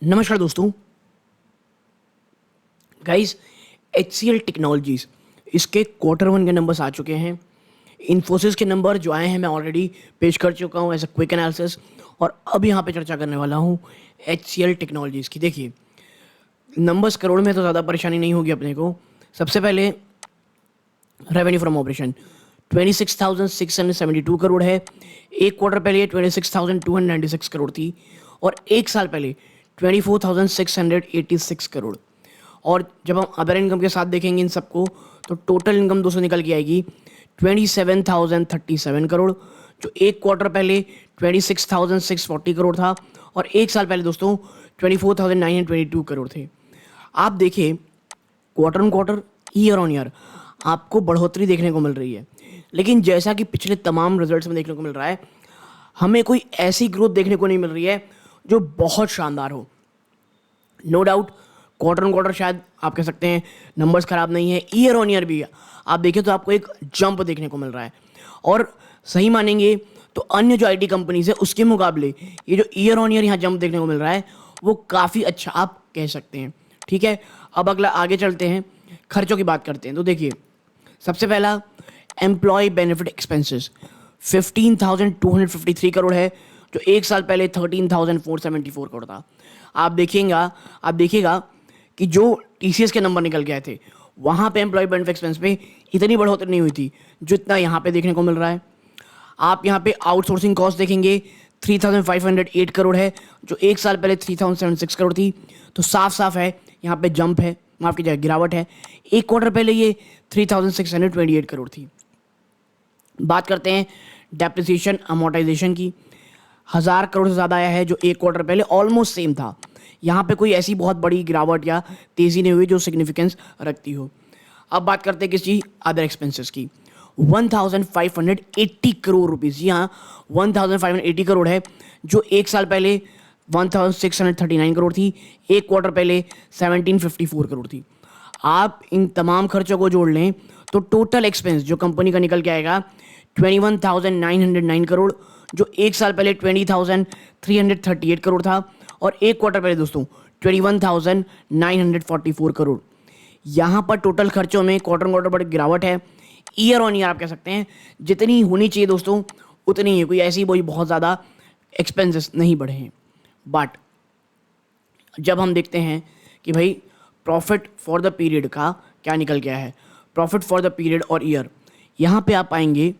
नमस्कार दोस्तों। Guys, HCL technologies इसके क्वार्टर वन के नंबर्स आ चुके हैं। इन्फोसिस के नंबर जो आए हैं मैं ऑलरेडी पेश कर चुका हूं एज अ क्विक एनालिसिस, और अब यहाँ पे चर्चा करने वाला हूँ HCL टेक्नोलॉजीज की। देखिए, नंबर्स करोड़ में तो ज़्यादा परेशानी नहीं होगी अपने को। सबसे पहले रेवेन्यू फ्रॉम ऑपरेशन 26,672 करोड़ है। एक क्वार्टर पहले ये 26,296 करोड़ थी, और एक साल पहले 24,686 करोड़। और जब हम अदर इनकम के साथ देखेंगे इन सबको, तो टोटल इनकम दोस्तों निकल के आएगी 27,037 करोड़, जो एक क्वार्टर पहले 26,640 करोड़ था, और एक साल पहले दोस्तों 24,922 करोड़ थे। आप देखिए, quarter on quarter, year on year आपको बढ़ोतरी देखने को मिल रही है। लेकिन जैसा कि पिछले तमाम रिजल्ट्स में देखने को मिल रहा है, हमें कोई ऐसी ग्रोथ देखने को नहीं मिल रही है जो बहुत शानदार हो। No doubt quarter on quarter शायद आप कह सकते हैं नंबर्स खराब नहीं है, ईयर ऑन ईयर भी आप देखें तो आपको एक जंप देखने को मिल रहा है। और सही मानेंगे तो अन्य जो आईटी कंपनीज है उसके मुकाबले ये जो ईयर ऑन ईयर यहाँ जंप देखने को मिल रहा है वो काफ़ी अच्छा आप कह सकते हैं। ठीक है, अब अगला आगे चलते हैं, खर्चों की बात करते हैं। तो देखिए, सबसे पहला एम्प्लॉय बेनिफिट एक्सपेंसेस 15,253 करोड़ है, जो एक साल पहले 13,474 करोड़ था। आप देखिएगा कि जो TCS के नंबर निकल गए थे वहाँ पे एम्प्लॉय बेनिफिट एक्सपेंस पे इतनी बढ़ोतरी नहीं हुई थी जितना यहाँ पे देखने को मिल रहा है। आप यहाँ पे आउटसोर्सिंग कॉस्ट देखेंगे 3,508 करोड़ है, जो एक साल पहले 3,076 करोड़ थी। तो साफ साफ है यहाँ पे जंप है, माफ कीजिएगा गिरावट है। एक क्वार्टर पहले ये 3,628 करोड़ थी। बात करते हैं डेप्रिसिएशन अमोर्टाइजेशन की, 1,000 करोड़ से ज़्यादा आया है, जो एक क्वार्टर पहले ऑलमोस्ट सेम था। यहाँ पे कोई ऐसी बहुत बड़ी गिरावट या तेज़ी नहीं हुई जो सिग्निफिकेंस रखती हो। अब बात करते हैं किसी अदर एक्सपेंसेस की, 1,580 करोड़ रुपीज़। जी हाँ, 1,580 करोड़ है, जो एक साल पहले 1,639 करोड़ थी, एक क्वार्टर पहले 1,754 करोड़ थी। आप इन तमाम खर्चों को जोड़ लें तो टोटल एक्सपेंस जो कंपनी का निकल के आएगा 21,909 करोड़, जो एक साल पहले 20,338 करोड़ था, और एक क्वार्टर पहले दोस्तों 21,944 करोड़। यहाँ पर टोटल खर्चों में क्वार्टर क्वार्टर पर गिरावट है। ईयर ऑन ईयर आप कह सकते हैं जितनी होनी चाहिए दोस्तों उतनी है, कोई ऐसी कोई बहुत ज़्यादा एक्सपेंसेस नहीं बढ़े हैं। बट जब हम देखते हैं कि भाई प्रॉफिट फॉर द पीरियड का क्या निकल गया है, प्रॉफिट फॉर द पीरियड और ईयर, यहाँ पे आप पाएंगे,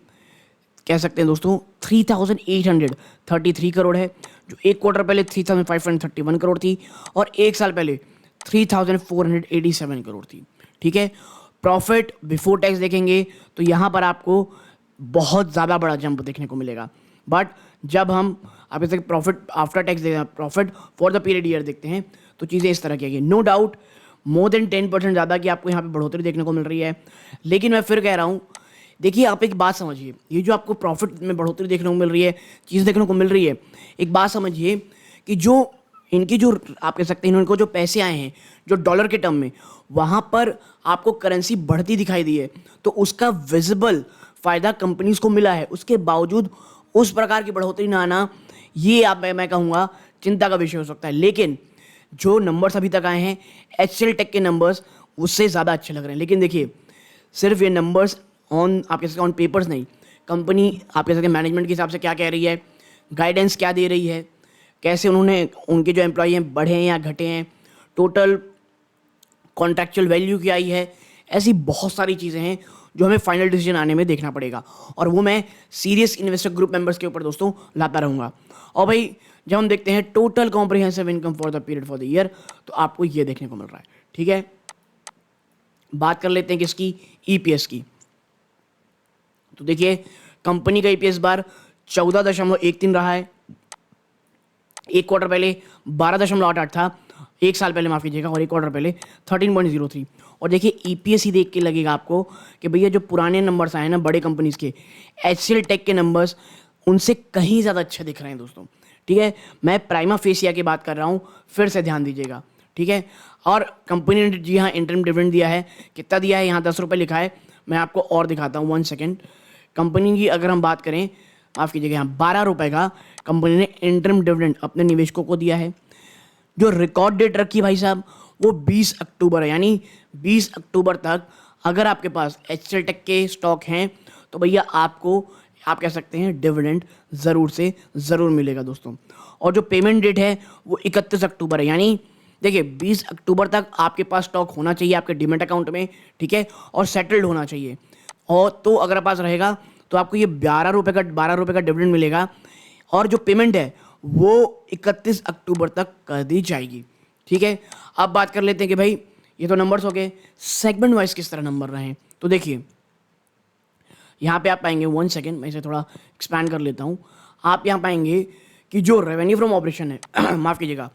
कह सकते हैं दोस्तों 3,833 करोड़ है, जो एक क्वार्टर पहले 3,531 करोड़ थी, और एक साल पहले 3,487 करोड़ थी। ठीक है, प्रॉफिट बिफोर टैक्स देखेंगे तो यहाँ पर आपको बहुत ज़्यादा बड़ा जंप देखने को मिलेगा। बट जब हम आप इसे प्रॉफिट आफ्टर टैक्स देखते हैं, profit for the period year देखते हैं, तो चीज़ें इस तरह की आएगी। नो डाउट मोर देन 10% ज़्यादा की आपको यहाँ पे बढ़ोतरी देखने को मिल रही है। लेकिन मैं फिर कह रहा हूँ, देखिए आप एक बात समझिए, ये जो आपको प्रॉफिट में बढ़ोतरी देखने को मिल रही है, चीज़ देखने को मिल रही है, एक बात समझिए कि जो इनकी जो आप कह सकते हैं इनको जो पैसे आए हैं जो डॉलर के टर्म में, वहाँ पर आपको करेंसी बढ़ती दिखाई दी है, तो उसका विजिबल फ़ायदा कंपनीज को मिला है। उसके बावजूद उस प्रकार की बढ़ोतरी ना आना, ये आप मैं कहूँगा चिंता का विषय हो सकता है। लेकिन जो नंबर्स अभी तक आए हैं HCL टेक के नंबर्स उससे ज़्यादा अच्छे लग रहे हैं। लेकिन देखिए, सिर्फ ये नंबर्स ऑन आप कह सकते ऑन पेपर्स नहीं, कंपनी आप कह सकते मैनेजमेंट के हिसाब से क्या कह रही है, गाइडेंस क्या दे रही है, कैसे उन्होंने उनके जो एम्प्लॉई हैं बढ़े हैं या घटे हैं, टोटल कॉन्ट्रैक्चुअल वैल्यू क्या आई है, ऐसी बहुत सारी चीज़ें हैं जो हमें फाइनल डिसीजन आने में देखना पड़ेगा, और वो मैं सीरियस इन्वेस्टर ग्रुप मेंबर्स के ऊपर दोस्तों लाता रहूँगा। और भाई जब हम देखते हैं total comprehensive income for the period for the year, तो आपको ये देखने को मिल रहा है। ठीक है, बात कर लेते हैं किसकी, EPS की। तो देखिए, कंपनी का EPS बार 14.13 रहा है, एक क्वार्टर पहले 12.88 था, एक साल पहले माफ कीजिएगा, और एक क्वार्टर पहले 13.03। और देखिए EPS ही देख के लगेगा आपको कि भैया जो पुराने नंबर्स आए ना बड़े कंपनीज के, HCL टेक के नंबर्स उनसे कहीं ज़्यादा अच्छे दिख रहे हैं दोस्तों। ठीक है, मैं प्राइमा फेसिया की बात कर रहा हूँ, फिर से ध्यान दीजिएगा। ठीक है, और कंपनी ने जी हाँ इंटरिम डिविडेंड दिया है, कितना दिया है यहाँ 10 रुपये लिखा है, मैं आपको और दिखाता हूँ 1 सेकेंड। कंपनी की अगर हम बात करें, माफ कीजिएगा, यहाँ 12 रुपये का कंपनी ने इंटरिम डिविडेंड अपने निवेशकों को दिया है। जो रिकॉर्ड डेट रखी भाई साहब वो 20 अक्टूबर है, यानी 20 अक्टूबर तक अगर आपके पास एचसीएल टेक के स्टॉक हैं तो भैया आपको, आप कह सकते हैं, डिविडेंड ज़रूर से ज़रूर मिलेगा दोस्तों। और जो पेमेंट डेट है वो 31 अक्टूबर है, यानी देखिए 20 अक्टूबर तक आपके पास स्टॉक होना चाहिए आपके डीमेट अकाउंट में, ठीक है, और सेटल्ड होना चाहिए। और तो अगर पास रहेगा तो आपको ये 12 रुपये का डिविडेंड मिलेगा, और जो पेमेंट है वो 31 अक्टूबर तक कर दी जाएगी, ठीक है। अब बात कर लेते हैं कि भाई ये तो नंबर्स हो गए, सेगमेंट वाइज किस तरह नंबर रहे हैं। तो देखिए यहाँ पे आप पाएंगे, 1 सेकेंड मैं इसे थोड़ा एक्सपैंड कर लेता हूँ। आप यहाँ पाएंगे कि जो रेवेन्यू फ्रॉम ऑपरेशन है माफ़ कीजिएगा,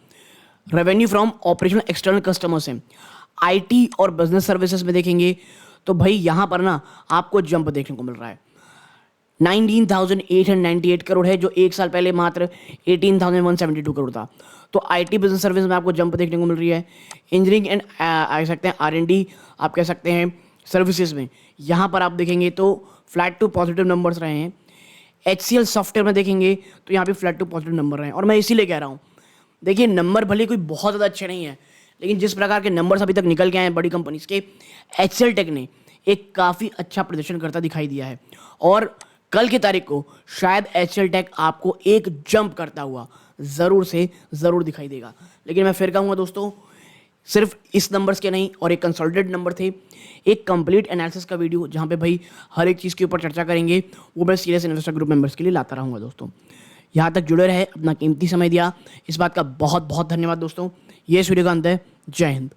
revenue from operational external customers हैं, आईटी और बिजनेस सर्विसेज में देखेंगे तो भाई यहाँ पर ना आपको जंप देखने को मिल रहा है। 19,898 करोड़ है, जो एक साल पहले मात्र 18,172 करोड़ था। तो आईटी बिजनेस सर्विस में आपको जंप देखने को मिल रही है। इंजीनियरिंग एंड कह सकते हैं आर&डी, आप कह सकते हैं सर्विसेज में, यहाँ पर आप देखेंगे तो फ्लैट टू पॉजिटिव नंबर्स रहे हैं। एचसीएल सॉफ्टवेयर में देखेंगे तो यहाँ पे फ्लैट टू पॉजिटिव नंबर रहे हैं। और मैं इसीलिए कह रहा हूँ, देखिए नंबर भले कोई बहुत ज़्यादा अच्छे नहीं है, लेकिन जिस प्रकार के नंबर्स अभी तक निकल के आए हैं बड़ी कंपनीज के, एचसीएल टेक ने एक काफ़ी अच्छा प्रदर्शन करता दिखाई दिया है। और कल की तारीख को शायद एचसीएल टेक आपको एक जंप करता हुआ ज़रूर से ज़रूर दिखाई देगा। लेकिन मैं फिर कहूँगा दोस्तों, सिर्फ इस नंबर्स के नहीं, और एक कंसोलिडेटेड नंबर थे, एक कंप्लीट एनालिसिस का वीडियो जहाँ पे भाई हर एक चीज़ के ऊपर चर्चा करेंगे, वो मैं सीरियस इन्वेस्टर ग्रुप मेंबर्स के लिए लाता रहूँगा दोस्तों। यहाँ तक जुड़े रहे, अपना कीमती समय दिया, इस बात का बहुत बहुत धन्यवाद दोस्तों। ये इस वीडियो का अंत है। जय हिंद।